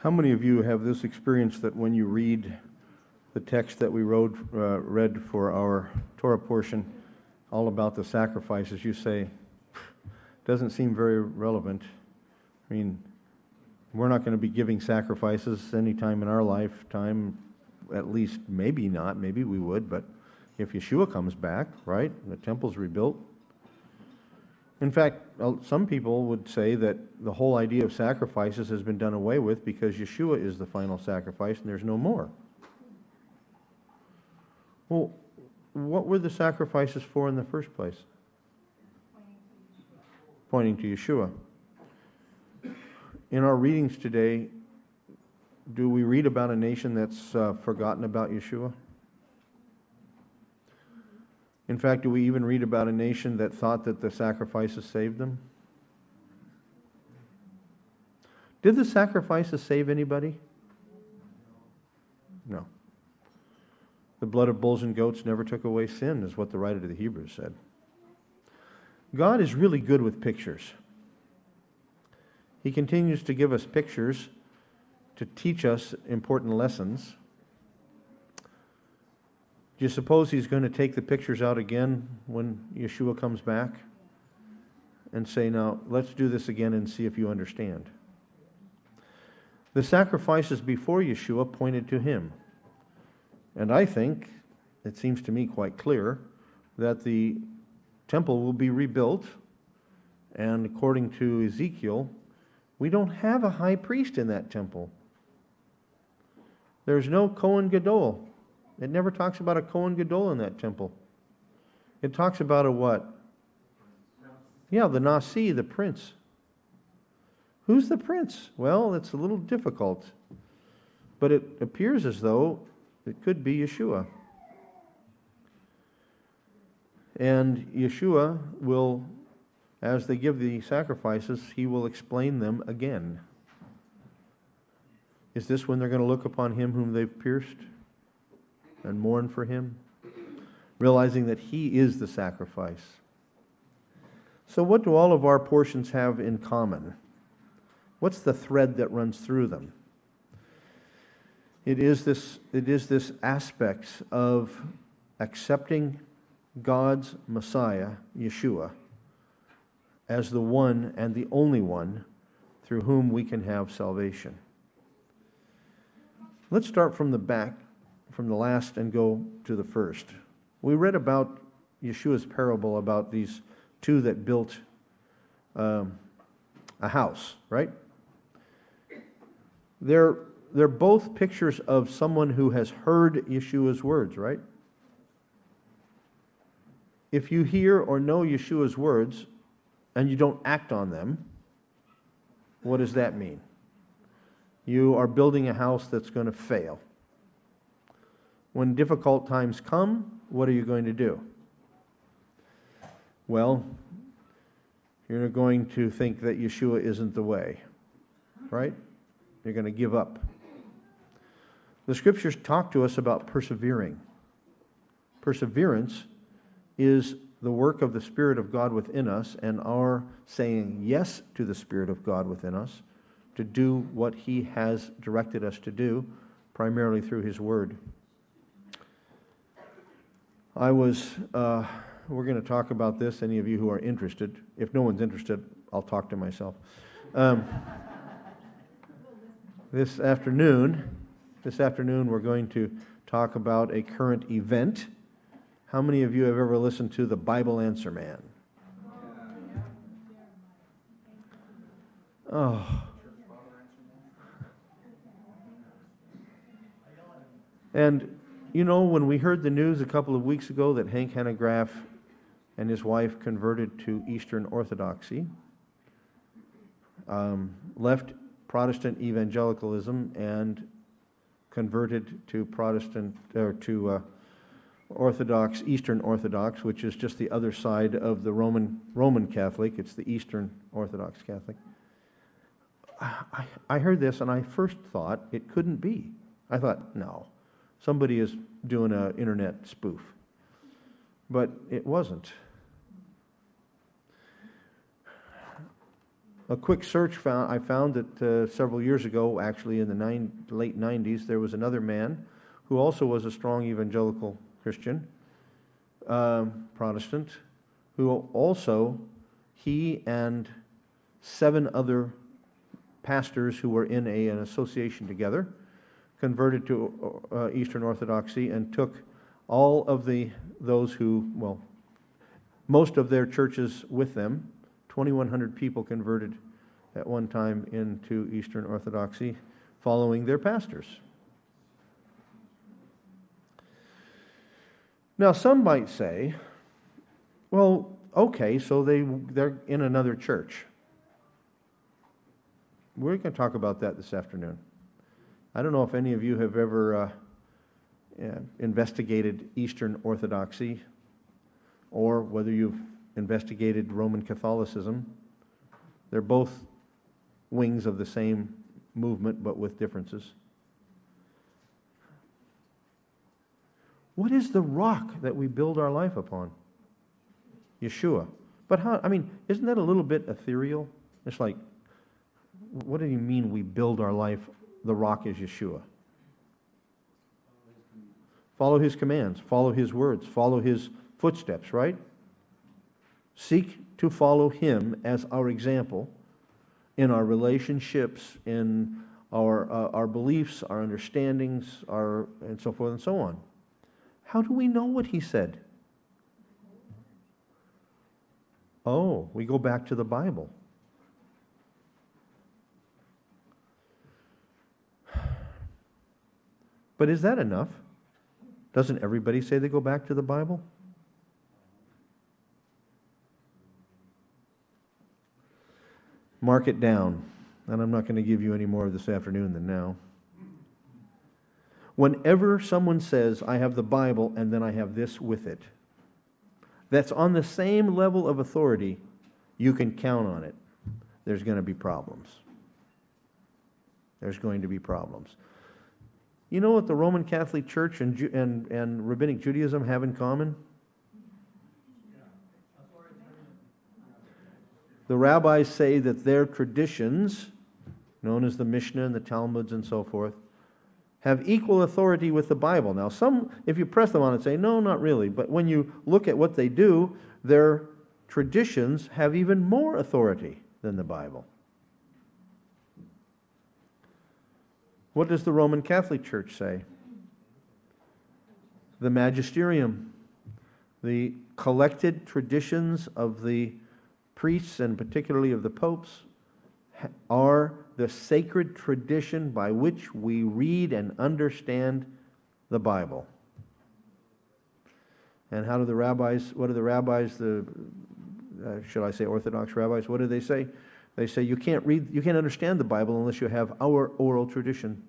How many of you have this experience that when you read the text that we read for our Torah portion, all about the sacrifices, you say, doesn't seem very relevant. I mean, we're not going to be giving sacrifices anytime in our lifetime, at least maybe not, maybe we would, but if Yeshua comes back, right, the temple's rebuilt. In fact, some people would say that the whole idea of sacrifices has been done away with because Yeshua is the final sacrifice and there's no more. Well, what were the sacrifices for in the first place? Pointing to Yeshua. In our readings today, do we read about a nation that's forgotten about Yeshua? In fact, do we even read about a nation that thought that the sacrifices saved them? Did the sacrifices save anybody? No. The blood of bulls and goats never took away sin, is what the writer to the Hebrews said. God is really good with pictures. He continues to give us pictures to teach us important lessons. Do you suppose He's going to take the pictures out again when Yeshua comes back and say, now, let's do this again and see if you understand? The sacrifices before Yeshua pointed to Him. And I think, it seems to me quite clear, that the temple will be rebuilt. And according to Ezekiel, we don't have a high priest in that temple. There's no Kohen Gadol. It never talks about a Kohen Gadol in that temple. It talks about a what? Yeah, the Nasi, the prince. Who's the prince? Well, it's a little difficult. But it appears as though it could be Yeshua. And Yeshua will, as they give the sacrifices, He will explain them again. Is this when they're going to look upon Him whom they've pierced and mourn for Him, realizing that He is the sacrifice? So what do all of our portions have in common? What's the thread that runs through them? It is this aspect of accepting God's Messiah, Yeshua, as the one and the only one through whom we can have salvation. Let's start from the back, from the last, and go to the first. We read about Yeshua's parable about these two that built a house, right? They're both pictures of someone who has heard Yeshua's words, right? If you hear or know Yeshua's words and you don't act on them, what does that mean? You are building a house that's going to fail. When difficult times come, what are you going to do? Well, you're going to think that Yeshua isn't the way, right? You're going to give up. The Scriptures talk to us about persevering. Perseverance is the work of the Spirit of God within us and our saying yes to the Spirit of God within us to do what He has directed us to do, primarily through His Word. We're going to talk about this, any of you who are interested. If no one's interested, I'll talk to myself. This afternoon, we're going to talk about a current event. How many of you have ever listened to the Bible Answer Man? Oh. And, you know, when we heard the news a couple of weeks ago that Hank Hanegraaff and his wife converted to Eastern Orthodoxy, left Protestant evangelicalism and converted to Protestant or to Orthodox, Eastern Orthodox, which is just the other side of the Roman Catholic. It's the Eastern Orthodox Catholic. I heard this and I first thought it couldn't be. I thought, no, somebody is doing an internet spoof. But it wasn't. A quick search I found that several years ago, actually in the late 90s, there was another man who also was a strong evangelical Christian, Protestant, who also, he and 7 other pastors who were in an association together, converted to Eastern Orthodoxy and took all of those who, well, most of their churches with them. 2,100 people converted at one time into Eastern Orthodoxy, following their pastors. Now, some might say, well, okay, so they're in another church. We're going to talk about that this afternoon. I don't know if any of you have ever investigated Eastern Orthodoxy, or whether you've investigated Roman Catholicism. They're both wings of the same movement, but with differences. What is the rock that we build our life upon? Yeshua. But how, I mean, isn't that a little bit ethereal? It's like, what do you mean we build our life, the rock is Yeshua? Follow his commands, follow his words, follow his footsteps, right? Seek to follow him as our example in our relationships, in our beliefs, our understandings, and so forth and so on. How do we know what he said? Oh, we go back to the Bible. But is that enough? Doesn't everybody say they go back to the Bible? Mark it down. And I'm not going to give you any more this afternoon than now. Whenever someone says, I have the Bible and then I have this with it, that's on the same level of authority, you can count on it. There's going to be problems. There's going to be problems. You know what the Roman Catholic Church and Rabbinic Judaism have in common? The rabbis say that their traditions, known as the Mishnah and the Talmuds and so forth, have equal authority with the Bible. Now, some, if you press them on it, say, no, not really. But when you look at what they do, their traditions have even more authority than the Bible. What does the Roman Catholic Church say? The magisterium, the collected traditions of the priests and particularly of the popes, are the sacred tradition by which we read and understand the Bible. And how do the rabbis, what do the rabbis, should I say Orthodox rabbis, what do they say? They say you can't understand the Bible unless you have our oral tradition.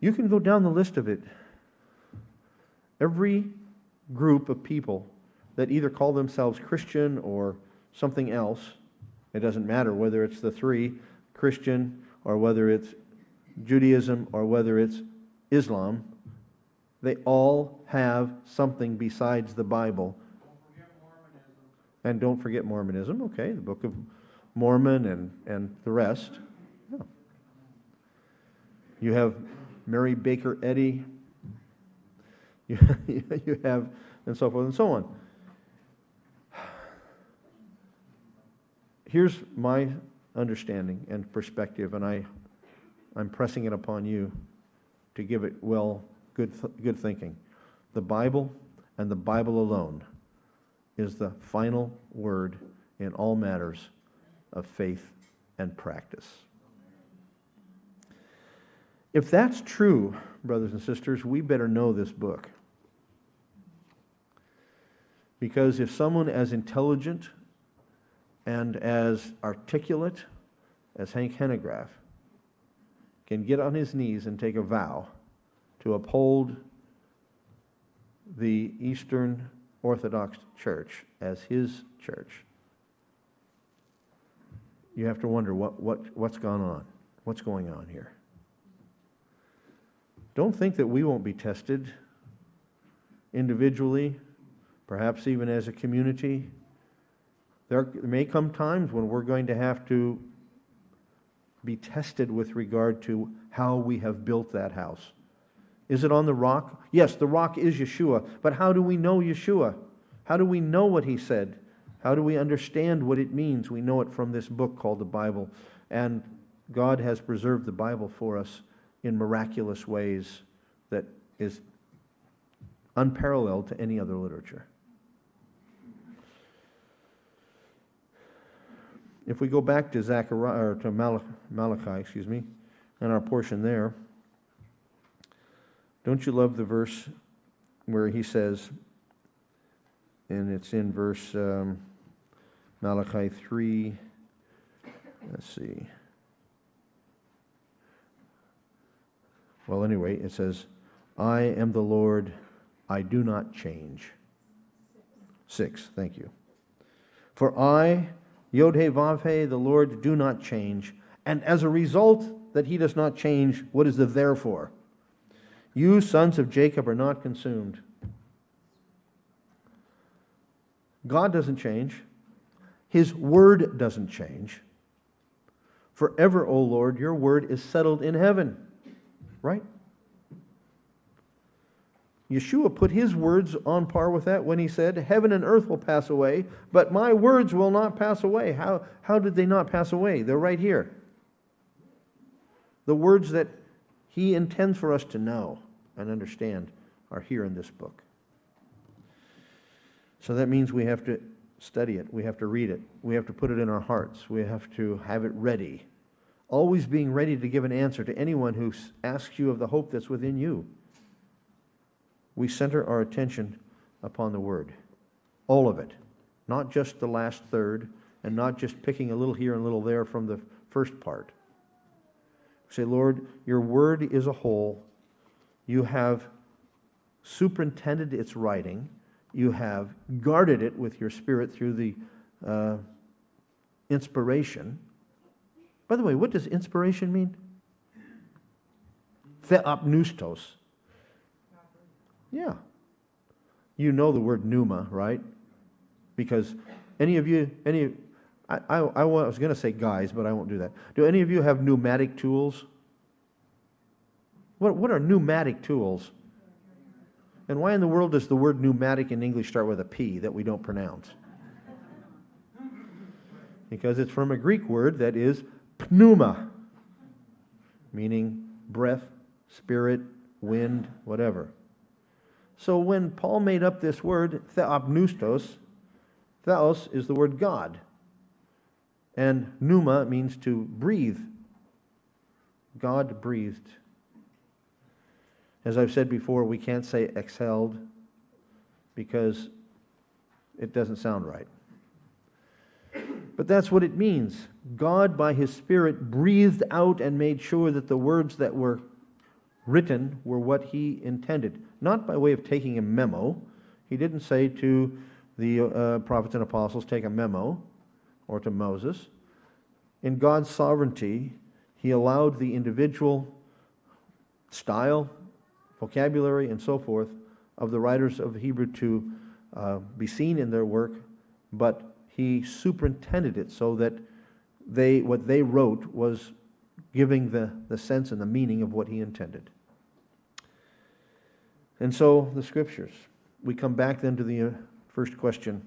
You can go down the list of it. Every group of people that either call themselves Christian or something else, it doesn't matter whether it's the three, Christian, or whether it's Judaism, or whether it's Islam, they all have something besides the Bible. And don't forget Mormonism, okay, the Book of Mormon and the rest. Yeah. You have Mary Baker Eddy, you have, and so forth and so on. Here's my understanding and perspective, and I'm pressing it upon you to give it good thinking. The Bible and the Bible alone is the final word in all matters of faith and practice. If that's true, brothers and sisters, we better know this book. Because if someone as intelligent and as articulate as Hank Hanegraaff can get on his knees and take a vow to uphold the Eastern Orthodox Church as his church, you have to wonder what's gone on. What's going on here? Don't think that we won't be tested individually, perhaps even as a community, There may come times when we're going to have to be tested with regard to how we have built that house. Is it on the rock? Yes, the rock is Yeshua. But how do we know Yeshua? How do we know what he said? How do we understand what it means? We know it from this book called the Bible. And God has preserved the Bible for us in miraculous ways that is unparalleled to any other literature. If we go back to Malachi, and our portion there, don't you love the verse where he says, and it's in verse Malachi 3, let's see. Well, anyway, it says, I am the Lord, I do not change. 6, thank you. For I, Yod-He Vav-He, the Lord, do not change. And as a result that he does not change, what is the therefore? You, sons of Jacob, are not consumed. God doesn't change. His word doesn't change. Forever, O Lord, your word is settled in heaven. Right? Yeshua put his words on par with that when he said, heaven and earth will pass away, but my words will not pass away. How did they not pass away? They're right here. The words that he intends for us to know and understand are here in this book. So that means we have to study it. We have to read it. We have to put it in our hearts. We have to have it ready. Always being ready to give an answer to anyone who asks you of the hope that's within you. We center our attention upon the Word. All of it. Not just the last third, and not just picking a little here and a little there from the first part. Say, Lord, your Word is a whole. You have superintended its writing. You have guarded it with your Spirit through the inspiration. By the way, what does inspiration mean? Theopneustos. Yeah. You know the word pneuma, right? Because I was going to say guys, but I won't do that. Do any of you have pneumatic tools? What are pneumatic tools? And why in the world does the word pneumatic in English start with a P that we don't pronounce? Because it's from a Greek word that is pneuma, meaning breath, spirit, wind, whatever. So when Paul made up this word, theopneustos, theos is the word God. And pneuma means to breathe. God breathed. As I've said before, we can't say exhaled because it doesn't sound right. But that's what it means. God, by His Spirit, breathed out and made sure that the words that were written were what He intended. Not by way of taking a memo. He didn't say to the prophets and apostles, take a memo, or to Moses. In God's sovereignty, He allowed the individual style, vocabulary, and so forth of the writers of Hebrew to be seen in their work, but He superintended it so that what they wrote was giving the sense and the meaning of what He intended. And so the Scriptures. We come back then to the first question.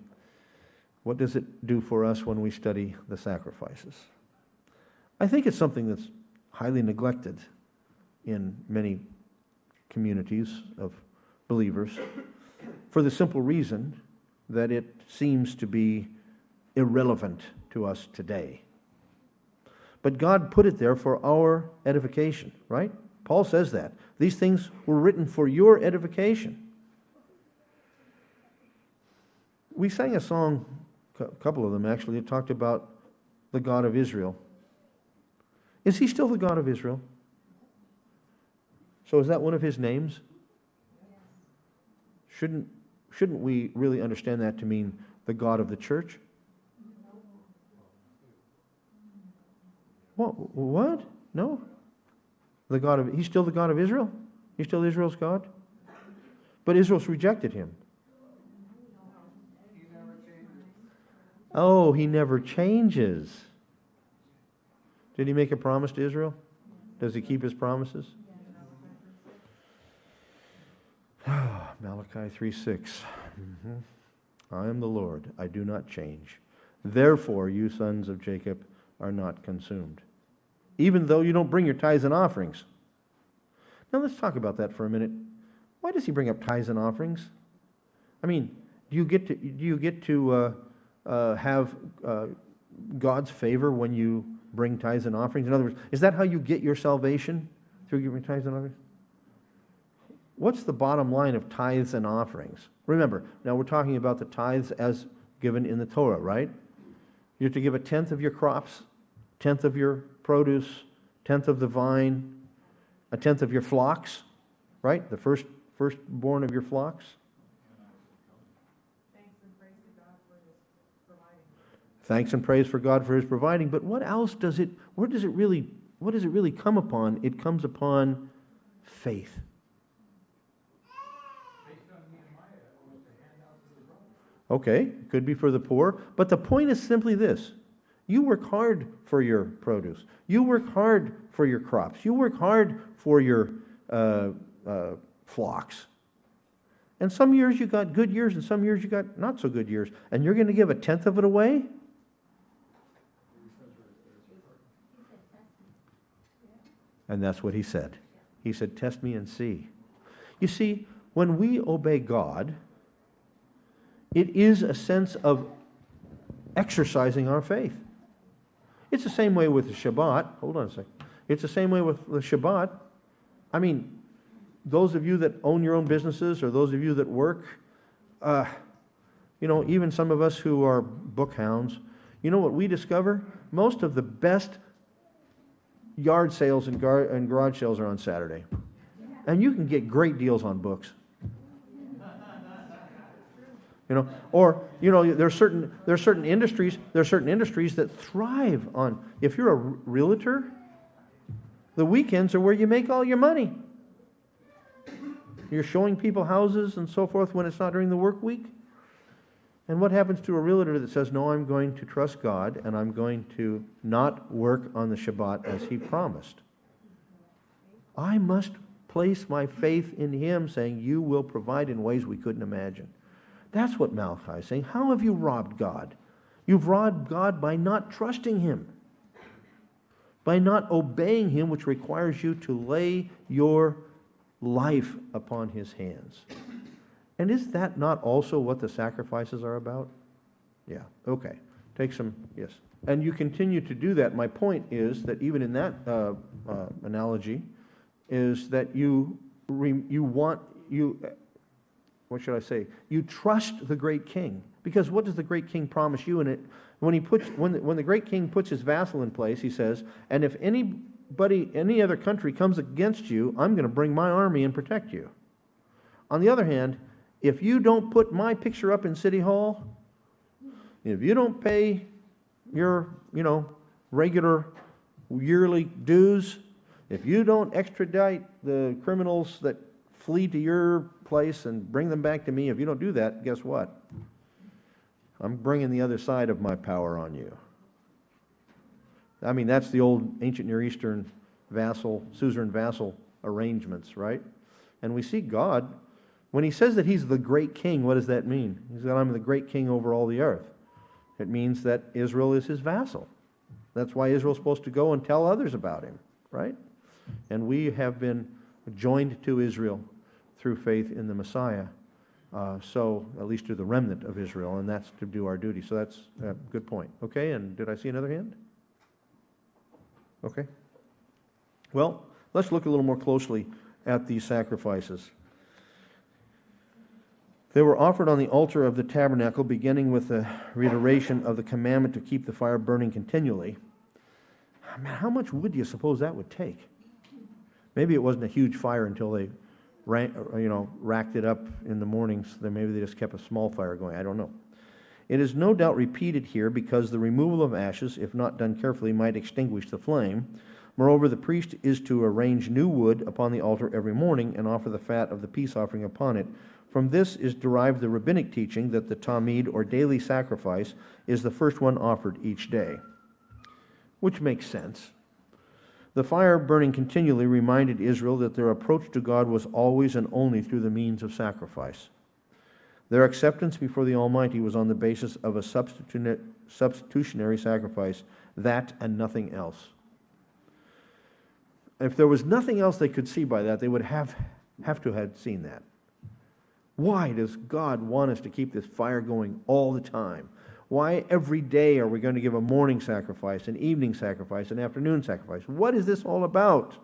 What does it do for us when we study the sacrifices? I think it's something that's highly neglected in many communities of believers for the simple reason that it seems to be irrelevant to us today. But God put it there for our edification, right? Paul says that. These things were written for your edification. We sang a song, a couple of them actually, that talked about the God of Israel. Is He still the God of Israel? So is that one of His names? Shouldn't we really understand that to mean the God of the church? What? No. He's still the God of Israel? He's still Israel's God? But Israel's rejected Him. Oh, he never changes. Did he make a promise to Israel? Does he keep his promises? Malachi 3:6. I am the Lord, I do not change. Therefore, you sons of Jacob are not consumed. Even though you don't bring your tithes and offerings. Now let's talk about that for a minute. Why does he bring up tithes and offerings? I mean, do you get to have God's favor when you bring tithes and offerings? In other words, is that how you get your salvation? Through giving tithes and offerings? What's the bottom line of tithes and offerings? Remember, now we're talking about the tithes as given in the Torah, right? You're to give a tenth of your crops, tenth of your produce, tenth of the vine, a tenth of your flocks, right? The firstborn of your flocks. Thanks and praise for God for His providing. But what else does it? What does it really come upon? It comes upon faith. Okay, could be for the poor, but the point is simply this. You work hard for your produce. You work hard for your crops. You work hard for your flocks. And some years you got good years and some years you got not so good years. And you're going to give a tenth of it away? And that's what he said. He said, test me and see. You see, when we obey God, it is a sense of exercising our faith. It's the same way with the Shabbat. Hold on a second. It's the same way with the Shabbat. I mean, those of you that own your own businesses or those of you that work, even some of us who are book hounds, you know what we discover? Most of the best yard sales and garage sales are on Saturday. And you can get great deals on books. There's certain industries that thrive on. If you're a realtor, the weekends are where you make all your money. You're showing people houses and so forth when it's not during the work week. And what happens to a realtor that says, no, I'm going to trust God and I'm going to not work on the Shabbat as He promised? I must place my faith in Him, saying, you will provide in ways we couldn't imagine. That's what Malachi is saying. How have you robbed God? You've robbed God by not trusting Him, by not obeying Him, which requires you to lay your life upon His hands. And is that not also what the sacrifices are about? Yeah, okay. Take some, yes. And you continue to do that. My point is that even in that analogy, is that you trust the great king. Because what does the great king promise you in it? When the great king puts his vassal in place, he says, and if any other country comes against you, I'm going to bring my army and protect you. On the other hand, if you don't put my picture up in City Hall, if you don't pay your, regular yearly dues, if you don't extradite the criminals that flee to your place and bring them back to me, if you don't do that, guess what? I'm bringing the other side of my power on you. I mean, that's the old ancient Near Eastern suzerain vassal arrangements, right? And we see God, when He says that He's the great king, what does that mean? He said, I'm the great king over all the earth. It means that Israel is His vassal. That's why Israel's supposed to go and tell others about Him, right? And we have been joined to Israel through faith in the Messiah. So, at least to the remnant of Israel, and that's to do our duty. So that's a good point. Okay, and did I see another hand? Okay. Well, let's look a little more closely at these sacrifices. They were offered on the altar of the tabernacle, beginning with the reiteration of the commandment to keep the fire burning continually. Man, how much wood do you suppose that would take? Maybe it wasn't a huge fire until they racked it up in the mornings. Then maybe they just kept a small fire going. I don't know. It is no doubt repeated here because the removal of ashes, if not done carefully, might extinguish the flame. Moreover, the priest is to arrange new wood upon the altar every morning and offer the fat of the peace offering upon it From this is derived the rabbinic teaching that the tamid, or daily sacrifice, is the first one offered each day, which makes sense. The fire burning continually reminded Israel that their approach to God was always and only through the means of sacrifice. Their acceptance before the Almighty was on the basis of a substitutionary sacrifice, that and nothing else. If there was nothing else they could see by that, they would have to have seen that. Why does God want us to keep this fire going all the time? Why every day are we going to give a morning sacrifice, an evening sacrifice, an afternoon sacrifice? What is this all about?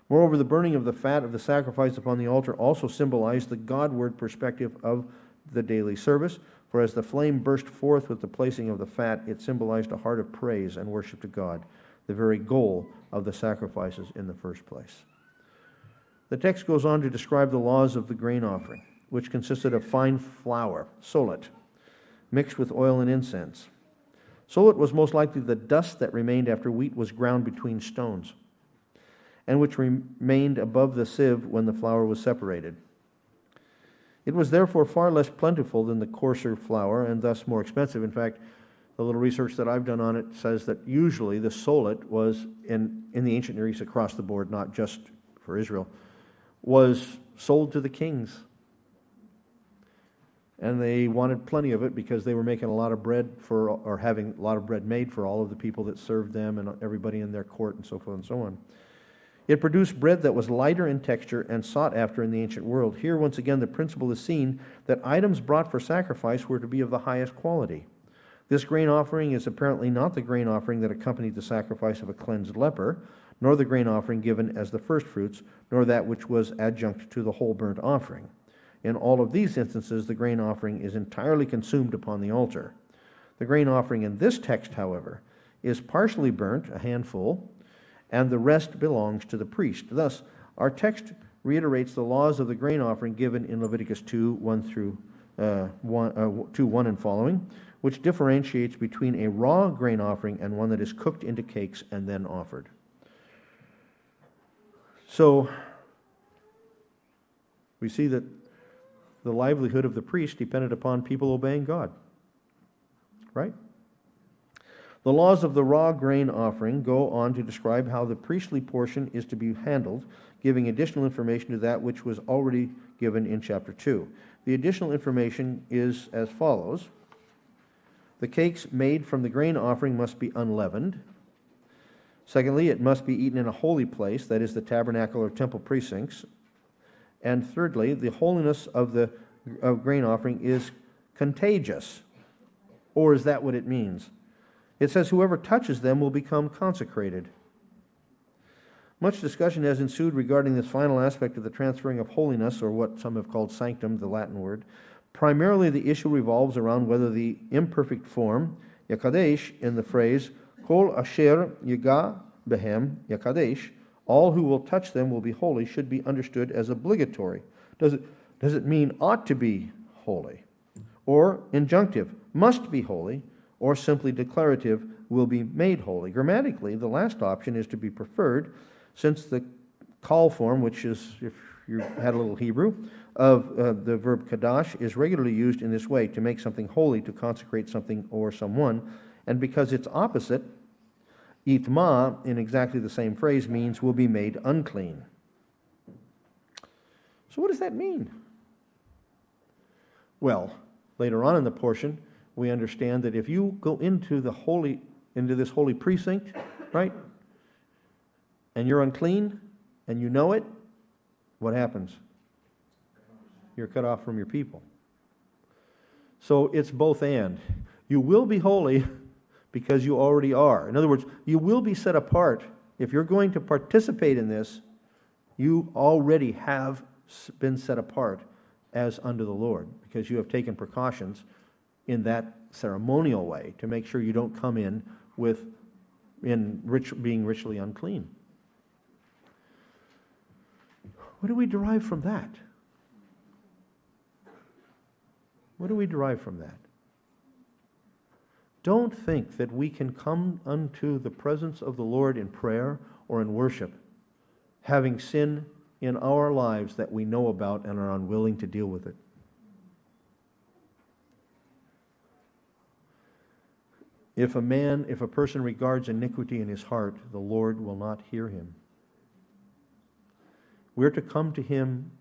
Moreover, the burning of the fat of the sacrifice upon the altar also symbolized the Godward perspective of the daily service, for as the flame burst forth with the placing of the fat, it symbolized a heart of praise and worship to God, the very goal of the sacrifices in the first place. The text goes on to describe the laws of the grain offering, which consisted of fine flour, solet, mixed with oil and incense. Solet was most likely the dust that remained after wheat was ground between stones, and which remained above the sieve when the flour was separated. It was therefore far less plentiful than the coarser flour, and thus more expensive. In fact, the little research that I've done on it says that usually the solet was, in the ancient Near East across the board, not just for Israel, was sold to the kings. And they wanted plenty of it because they were making a lot of bread or having a lot of bread made for all of the people that served them and everybody in their court and so forth and so on. It produced bread that was lighter in texture and sought after in the ancient world. Here, once again, the principle is seen that items brought for sacrifice were to be of the highest quality. This grain offering is apparently not the grain offering that accompanied the sacrifice of a cleansed leper, nor the grain offering given as the first fruits, nor that which was adjunct to the whole burnt offering. In all of these instances, the grain offering is entirely consumed upon the altar. The grain offering in this text, however, is partially burnt, a handful, and the rest belongs to the priest. Thus, our text reiterates the laws of the grain offering given in Leviticus 2:1 and following, which differentiates between a raw grain offering and one that is cooked into cakes and then offered. So, we see that the livelihood of the priest depended upon people obeying God. Right? The laws of the raw grain offering go on to describe how the priestly portion is to be handled, giving additional information to that which was already given in chapter 2. The additional information is as follows. The cakes made from the grain offering must be unleavened. Secondly, it must be eaten in a holy place, that is the tabernacle or temple precincts. And thirdly, the holiness of the grain offering is contagious. Or is that what it means? It says whoever touches them will become consecrated. Much discussion has ensued regarding this final aspect of the transferring of holiness, or what some have called sanctum, the Latin word. Primarily, the issue revolves around whether the imperfect form, yakadesh, in the phrase, kol asher yiga behem yakadesh, all who will touch them will be holy, should be understood as obligatory. Does it mean ought to be holy? Or injunctive, must be holy, or simply declarative, will be made holy? Grammatically, the last option is to be preferred, since the call form, which is, if you had a little Hebrew, of the verb kadash is regularly used in this way, to make something holy, to consecrate something or someone, and because its opposite, itma, in exactly the same phrase, means will be made unclean. So what does that mean? Well, later on in the portion, we understand that if you go into this holy precinct, right, and you're unclean, and you know it, what happens? You're cut off from your people. So it's both and. You will be holy because you already are. In other words, you will be set apart. If you're going to participate in this, you already have been set apart as unto the Lord, because you have taken precautions in that ceremonial way to make sure you don't come in being ritually unclean. What do we derive from that? What do we derive from that? Don't think that we can come unto the presence of the Lord in prayer or in worship, having sin in our lives that we know about and are unwilling to deal with it? If a person regards iniquity in his heart, the Lord will not hear him. We're to come to him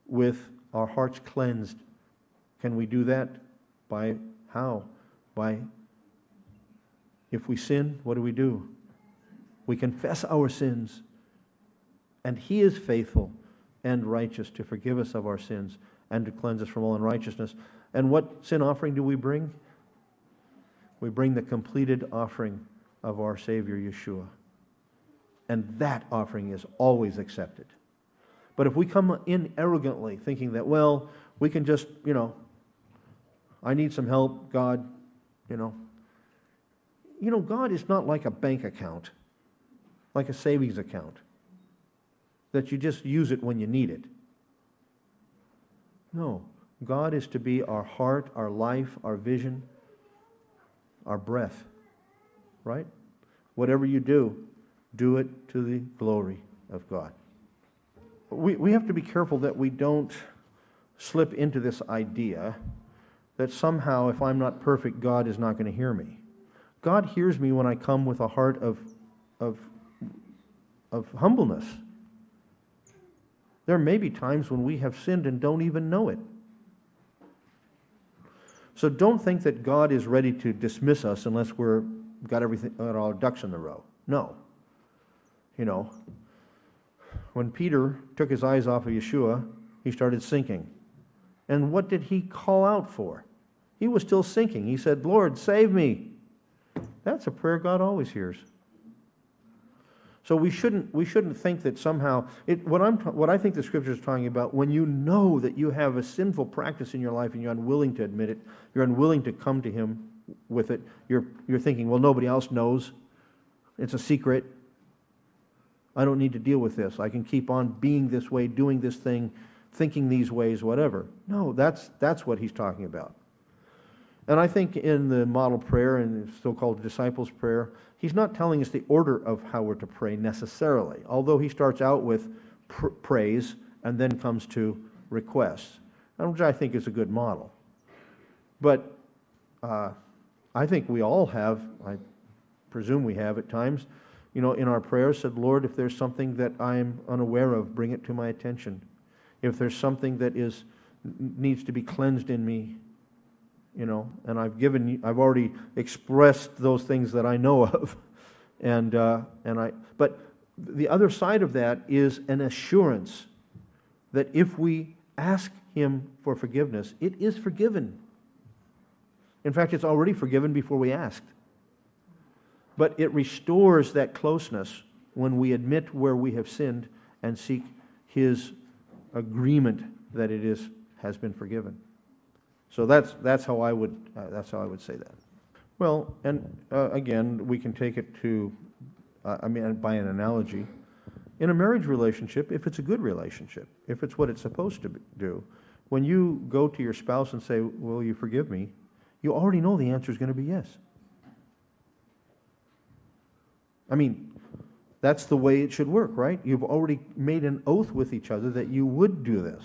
with our hearts cleansed. Can we do that? By how? If we sin, what do? We confess our sins, and he is faithful and righteous to forgive us of our sins and to cleanse us from all unrighteousness. And what sin offering do we bring? We bring the completed offering of our Savior Yeshua. And that offering is always accepted. But if we come in arrogantly, thinking that, well, we can just, I need some help, God, God is not like a bank account, like a savings account, that you just use it when you need it. No, God is to be our heart, our life, our vision, our breath, right? Whatever you do, do it to the glory of God. We have to be careful that we don't slip into this idea that somehow if I'm not perfect, God is not going to hear me. God hears me when I come with a heart of humbleness. There may be times when we have sinned and don't even know it. So don't think that God is ready to dismiss us unless we're got our ducks in the row. No. When Peter took his eyes off of Yeshua, he started sinking. And what did he call out for? He was still sinking. He said, Lord, save me. That's a prayer God always hears. So we shouldn't think that somehow what I think the Scripture is talking about, when you know that you have a sinful practice in your life and you're unwilling to admit it, you're unwilling to come to Him with it, you're thinking, well, nobody else knows. It's a secret. I don't need to deal with this. I can keep on being this way, doing this thing, thinking these ways, whatever. No, that's what he's talking about. And I think in the model prayer, and it's still called the disciples' prayer, he's not telling us the order of how we're to pray necessarily, although he starts out with praise and then comes to requests, which I think is a good model. But I think we all have, I presume we have at times, in our prayers said, Lord, if there's something that I'm unaware of, bring it to my attention. If there's something that needs to be cleansed in me, and I've already expressed those things that I know of, but the other side of that is an assurance that if we ask Him for forgiveness, it is forgiven. In fact, it's already forgiven before we asked. But it restores that closeness when we admit where we have sinned and seek His agreement that it has been forgiven. So that's how I would say that. Well, and again, we can take it to, by an analogy, in a marriage relationship, if it's a good relationship, if it's what it's supposed to do, when you go to your spouse and say, "Will you forgive me?" you already know the answer is going to be yes. That's the way it should work, right? You've already made an oath with each other that you would do this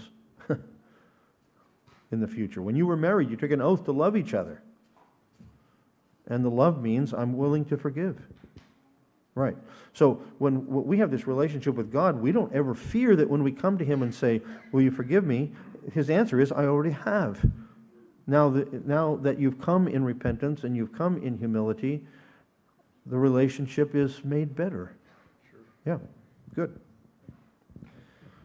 in the future. When you were married, you took an oath to love each other. And the love means I'm willing to forgive. Right. So when we have this relationship with God, we don't ever fear that when we come to Him and say, "Will you forgive me?" His answer is, "I already have." Now that you've come in repentance and you've come in humility, the relationship is made better. Sure. Yeah, good.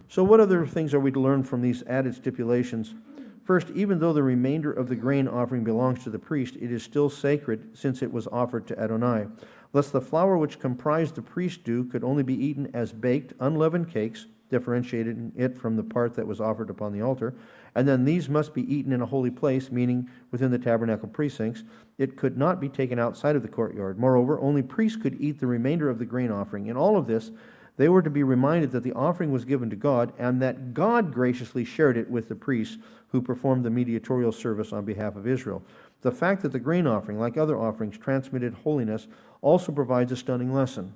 So what other things are we to learn from these added stipulations? First, even though the remainder of the grain offering belongs to the priest, it is still sacred since it was offered to Adonai. Lest the flour which comprised the priest's due could only be eaten as baked, unleavened cakes, differentiating it from the part that was offered upon the altar, and then these must be eaten in a holy place, meaning within the tabernacle precincts. It could not be taken outside of the courtyard. Moreover, only priests could eat the remainder of the grain offering. In all of this, they were to be reminded that the offering was given to God and that God graciously shared it with the priests who performed the mediatorial service on behalf of Israel. The fact that the grain offering, like other offerings, transmitted holiness also provides a stunning lesson.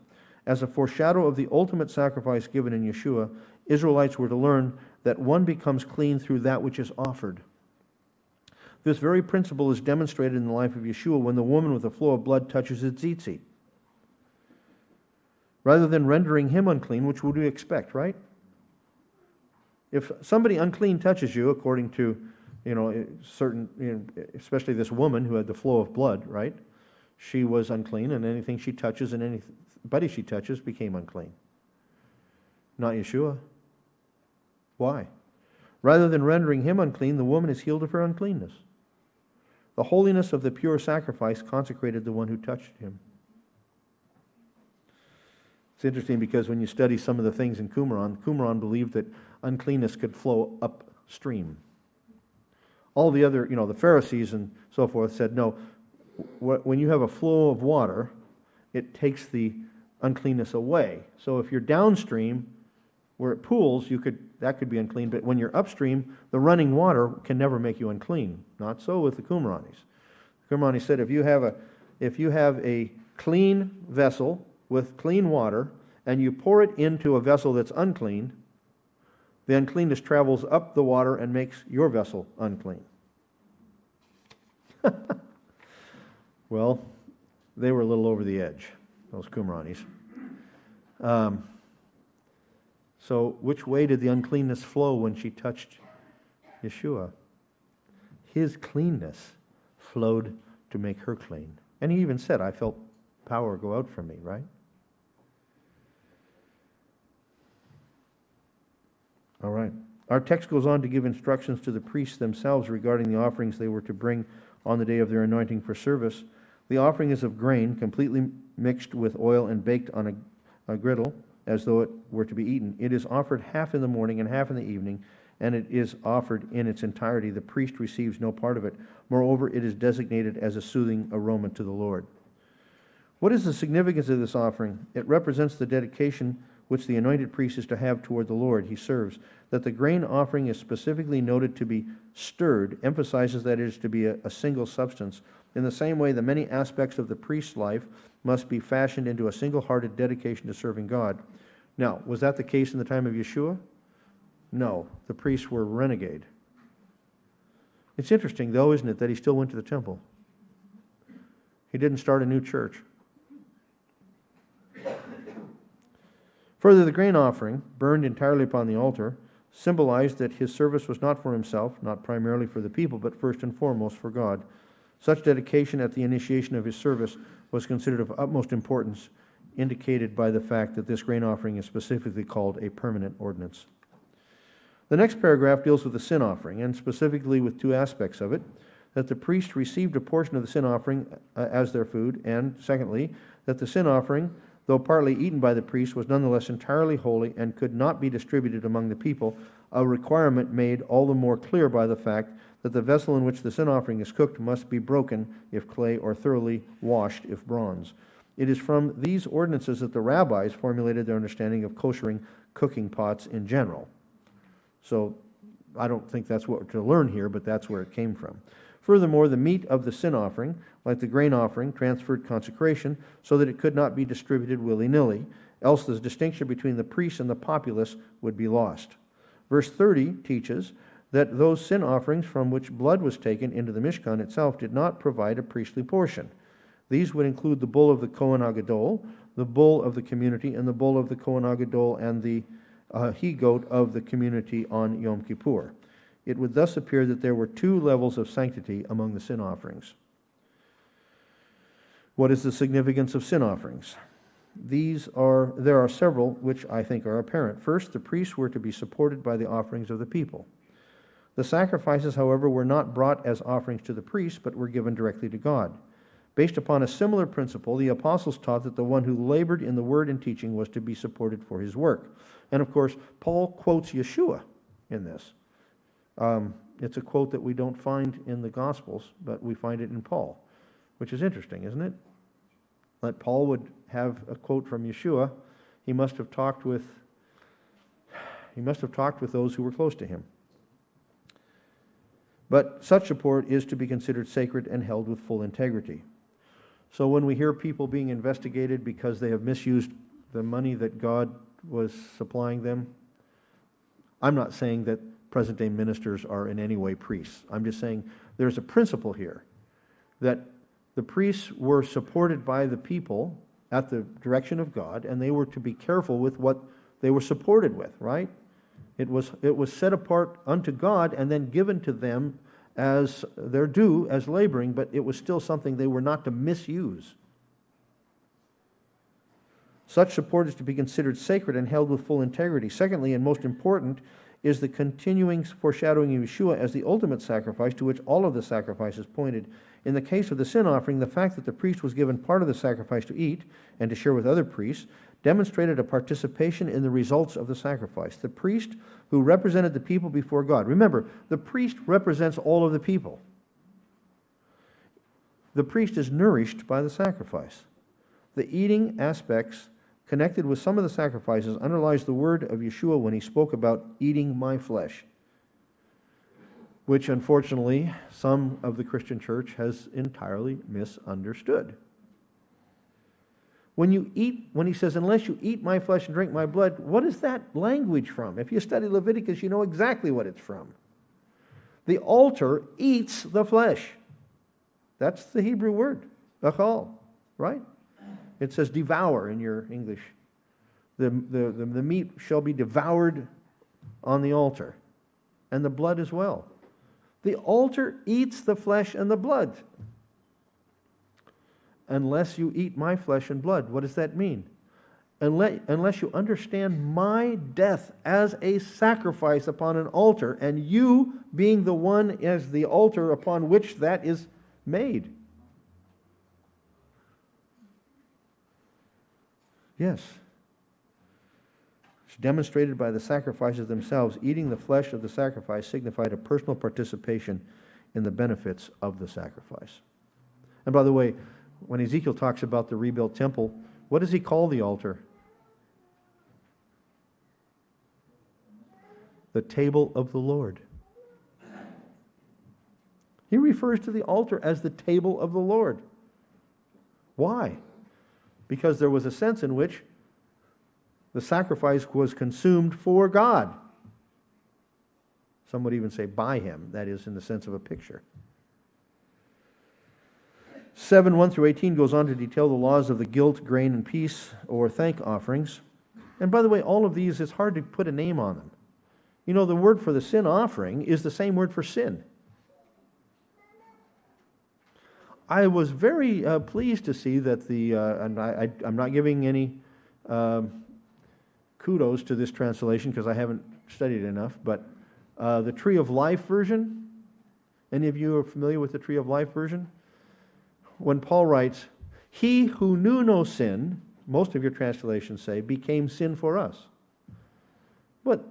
As a foreshadow of the ultimate sacrifice given in Yeshua, Israelites were to learn that one becomes clean through that which is offered. This very principle is demonstrated in the life of Yeshua when the woman with the flow of blood touches his tzitzit. Rather than rendering him unclean, which would we expect, right? If somebody unclean touches you, according to, certain, especially this woman who had the flow of blood, right? She was unclean, and anything she touches and anybody she touches became unclean. Not Yeshua. Why? Rather than rendering him unclean, the woman is healed of her uncleanness. The holiness of the pure sacrifice consecrated the one who touched him. It's interesting because when you study some of the things in Qumran believed that uncleanness could flow upstream. All the other, the Pharisees and so forth said, no, when you have a flow of water, it takes the uncleanness away. So if you're downstream, where it pools, that could be unclean, but when you're upstream, the running water can never make you unclean. Not so with the Qumranis. The Qumranis said if you have a clean vessel with clean water, and you pour it into a vessel that's unclean, the uncleanness travels up the water and makes your vessel unclean. Well, they were a little over the edge, those Qumranis. So which way did the uncleanness flow when she touched Yeshua? His cleanness flowed to make her clean. And he even said, I felt power go out from me, right? All right. Our text goes on to give instructions to the priests themselves regarding the offerings they were to bring on the day of their anointing for service. The offering is of grain, completely mixed with oil and baked on a griddle, as though it were to be eaten. It is offered half in the morning and half in the evening, and it is offered in its entirety. The priest receives no part of it. Moreover, it is designated as a soothing aroma to the Lord. What is the significance of this offering? It represents the dedication which the anointed priest is to have toward the Lord he serves. That the grain offering is specifically noted to be stirred emphasizes that it is to be a single substance. In the same way, the many aspects of the priest's life must be fashioned into a single-hearted dedication to serving God. Now, was that the case in the time of Yeshua? No, the priests were renegade. It's interesting, though, isn't it, that he still went to the temple. He didn't start a new church. Further, the grain offering, burned entirely upon the altar, symbolized that his service was not for himself, not primarily for the people, but first and foremost for God. Such dedication at the initiation of his service was considered of utmost importance, indicated by the fact that this grain offering is specifically called a permanent ordinance. The next paragraph deals with the sin offering, and specifically with two aspects of it, that the priest received a portion of the sin offering as their food, and secondly, that the sin offering, though partly eaten by the priest, was nonetheless entirely holy and could not be distributed among the people, a requirement made all the more clear by the fact that the vessel in which the sin offering is cooked must be broken if clay or thoroughly washed if bronze. It is from these ordinances that the rabbis formulated their understanding of koshering cooking pots in general. So I don't think that's what we're to learn here, but that's where it came from. Furthermore, the meat of the sin offering, like the grain offering, transferred consecration so that it could not be distributed willy-nilly, else the distinction between the priests and the populace would be lost. Verse 30 teaches that those sin offerings from which blood was taken into the Mishkan itself did not provide a priestly portion. These would include the bull of the Kohen HaGadol, the bull of the community, and the bull of the Kohen HaGadol and the he-goat of the community on Yom Kippur. It would thus appear that there were two levels of sanctity among the sin offerings. What is the significance of sin offerings? There are several which I think are apparent. First, the priests were to be supported by the offerings of the people. The sacrifices, however, were not brought as offerings to the priests, but were given directly to God. Based upon a similar principle, the apostles taught that the one who labored in the word and teaching was to be supported for his work. And of course, Paul quotes Yeshua in this. It's a quote that we don't find in the Gospels, but we find it in Paul, which is interesting, isn't it? That Paul would have a quote from Yeshua. He must have talked with those who were close to him. But such support is to be considered sacred and held with full integrity. So when we hear people being investigated because they have misused the money that God was supplying them, I'm not saying that present-day ministers are in any way priests. I'm just saying there's a principle here that the priests were supported by the people at the direction of God, and they were to be careful with what they were supported with, right? It was set apart unto God and then given to them as their due, as laboring, but it was still something they were not to misuse. Such support is to be considered sacred and held with full integrity. Secondly, and most important, is the continuing foreshadowing of Yeshua as the ultimate sacrifice to which all of the sacrifices pointed. In the case of the sin offering, the fact that the priest was given part of the sacrifice to eat and to share with other priests demonstrated a participation in the results of the sacrifice. The priest who represented the people before God. Remember, the priest represents all of the people. The priest is nourished by the sacrifice. The eating aspects connected with some of the sacrifices underlies the word of Yeshua when he spoke about eating my flesh, which unfortunately some of the Christian church has entirely misunderstood. When he says, unless you eat my flesh and drink my blood, what is that language from? If you study Leviticus, you know exactly what it's from. The altar eats the flesh. That's the Hebrew word, achal, right? It says devour in your English. The meat shall be devoured on the altar, and the blood as well. The altar eats the flesh and the blood. Unless you eat my flesh and blood. What does that mean? Unless you understand my death as a sacrifice upon an altar, and you being the one as the altar upon which that is made. Yes. It's demonstrated by the sacrifices themselves. Eating the flesh of the sacrifice signified a personal participation in the benefits of the sacrifice. And by the way, when Ezekiel talks about the rebuilt temple, what does he call the altar? The table of the Lord. He refers to the altar as the table of the Lord. Why? Because there was a sense in which the sacrifice was consumed for God. Some would even say by him, that is in the sense of a picture. 7:1-18 goes on to detail the laws of the guilt, grain, and peace, or thank offerings. And by the way, all of these, it's hard to put a name on them. You know, the word for the sin offering is the same word for sin. I was very pleased to see that and I'm not giving any kudos to this translation because I haven't studied it enough, but the Tree of Life version, any of you are familiar with the Tree of Life version? When Paul writes, he who knew no sin, most of your translations say, became sin for us. But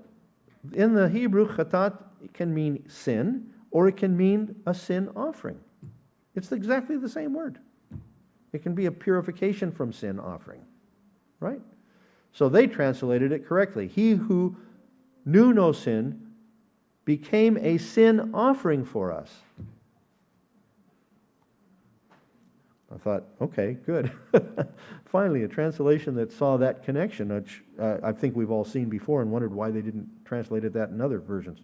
in the Hebrew, chatat can mean sin, or it can mean a sin offering. It's exactly the same word. It can be a purification from sin offering, right? So they translated it correctly. He who knew no sin became a sin offering for us. I thought, okay, good. Finally, a translation that saw that connection, which I think we've all seen before and wondered why they didn't translate that in other versions.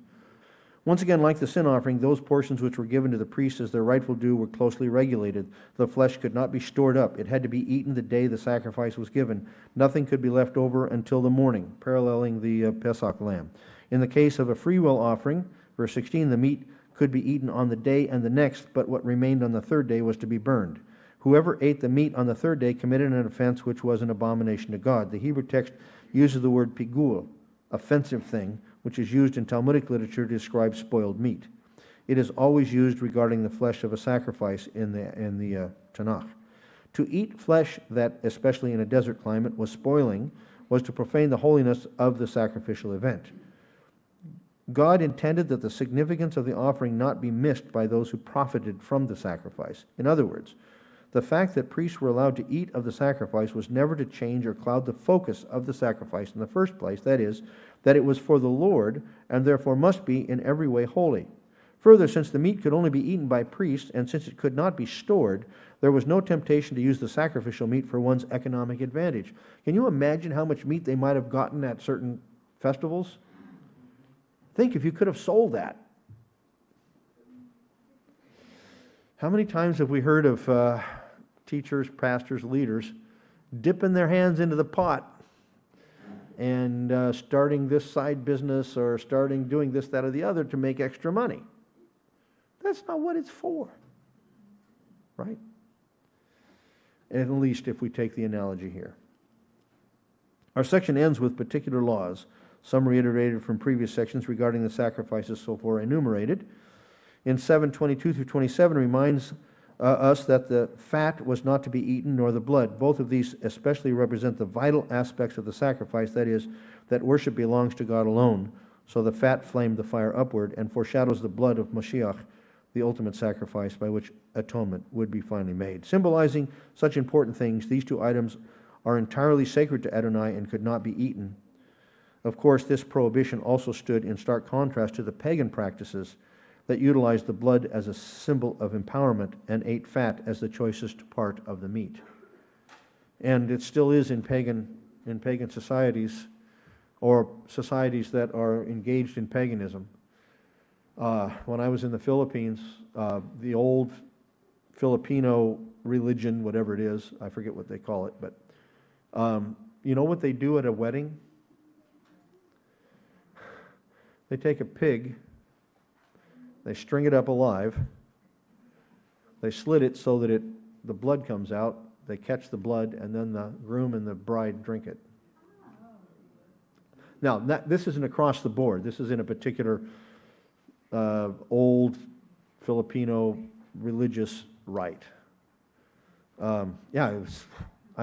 Once again, like the sin offering, those portions which were given to the priests as their rightful due were closely regulated. The flesh could not be stored up. It had to be eaten the day the sacrifice was given. Nothing could be left over until the morning, paralleling the Pesach lamb. In the case of a freewill offering, verse 16, the meat could be eaten on the day and the next, but what remained on the third day was to be burned. Whoever ate the meat on the third day committed an offense which was an abomination to God. The Hebrew text uses the word pigul, offensive thing, which is used in Talmudic literature to describe spoiled meat. It is always used regarding the flesh of a sacrifice in the Tanakh. To eat flesh that, especially in a desert climate, was spoiling, was to profane the holiness of the sacrificial event. God intended that the significance of the offering not be missed by those who profited from the sacrifice. In other words, the fact that priests were allowed to eat of the sacrifice was never to change or cloud the focus of the sacrifice in the first place, that is, that it was for the Lord and therefore must be in every way holy. Further, since the meat could only be eaten by priests and since it could not be stored, there was no temptation to use the sacrificial meat for one's economic advantage. Can you imagine how much meat they might have gotten at certain festivals? Think if you could have sold that. How many times have we heard of teachers, pastors, leaders dipping their hands into the pot and starting this side business or doing this, that, or the other to make extra money? That's not what it's for, right? At least if we take the analogy here. Our section ends with particular laws, some reiterated from previous sections regarding the sacrifices so far enumerated. In 7:22 through 27 reminds us that the fat was not to be eaten, nor the blood. Both of these especially represent the vital aspects of the sacrifice, that is, that worship belongs to God alone. So the fat flamed the fire upward and foreshadows the blood of Mashiach, the ultimate sacrifice by which atonement would be finally made. Symbolizing such important things, these two items are entirely sacred to Adonai and could not be eaten. Of course, this prohibition also stood in stark contrast to the pagan practices that utilized the blood as a symbol of empowerment and ate fat as the choicest part of the meat. And it still is in pagan societies, or societies that are engaged in paganism. When I was in the Philippines, the old Filipino religion, whatever it is, I forget what they call it, but you know what they do at a wedding? They take a pig, they string it up alive, they slit it so that the blood comes out, they catch the blood, and then the groom and the bride drink it. Now, this isn't across the board. This is in a particular old Filipino religious rite. I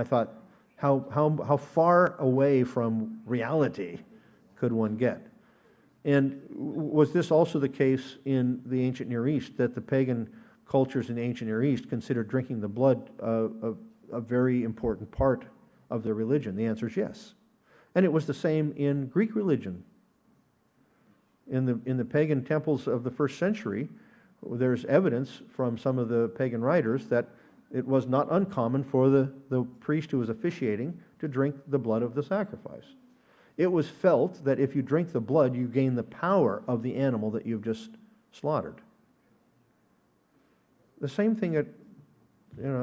thought, how far away from reality could one get? And was this also the case in the ancient Near East, that the pagan cultures in the ancient Near East considered drinking the blood a very important part of their religion? The answer is yes. And it was the same in Greek religion. In the pagan temples of the first century, there's evidence from some of the pagan writers that it was not uncommon for the priest who was officiating to drink the blood of the sacrifice. It was felt that if you drink the blood, you gain the power of the animal that you've just slaughtered. The same thing that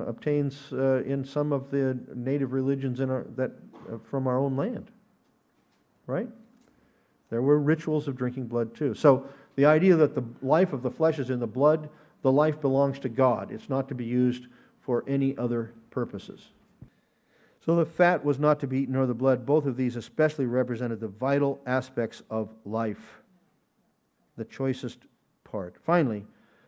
obtains in some of the native religions from our own land, right? There were rituals of drinking blood too. So the idea that the life of the flesh is in the blood, the life belongs to God. It's not to be used for any other purposes. So the fat was not to be eaten, nor the blood. Both of these especially represented the vital aspects of life, the choicest part. Finally,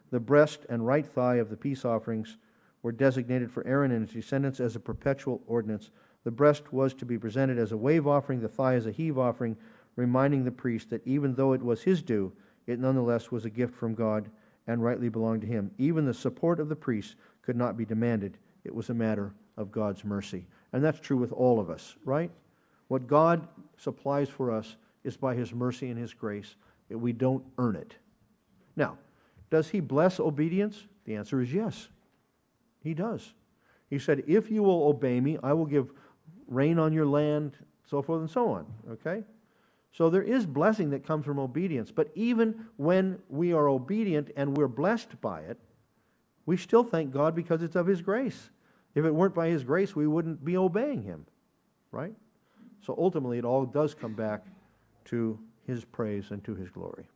the breast and right thigh of the peace offerings were designated for Aaron and his descendants as a perpetual ordinance. The breast was to be presented as a wave offering, the thigh as a heave offering, reminding the priest that even though it was his due, it nonetheless was a gift from God and rightly belonged to him. Even the support of the priest could not be demanded. It was a matter of God's mercy. And that's true with all of us, right? What God supplies for us is by his mercy and his grace. We don't earn it. Now, does he bless obedience? The answer is yes. He does. He said, if you will obey me, I will give rain on your land, so forth and so on. Okay? So there is blessing that comes from obedience. But even when we are obedient and we're blessed by it, we still thank God because it's of his grace. If it weren't by his grace, we wouldn't be obeying him, right? So ultimately, it all does come back to his praise and to his glory.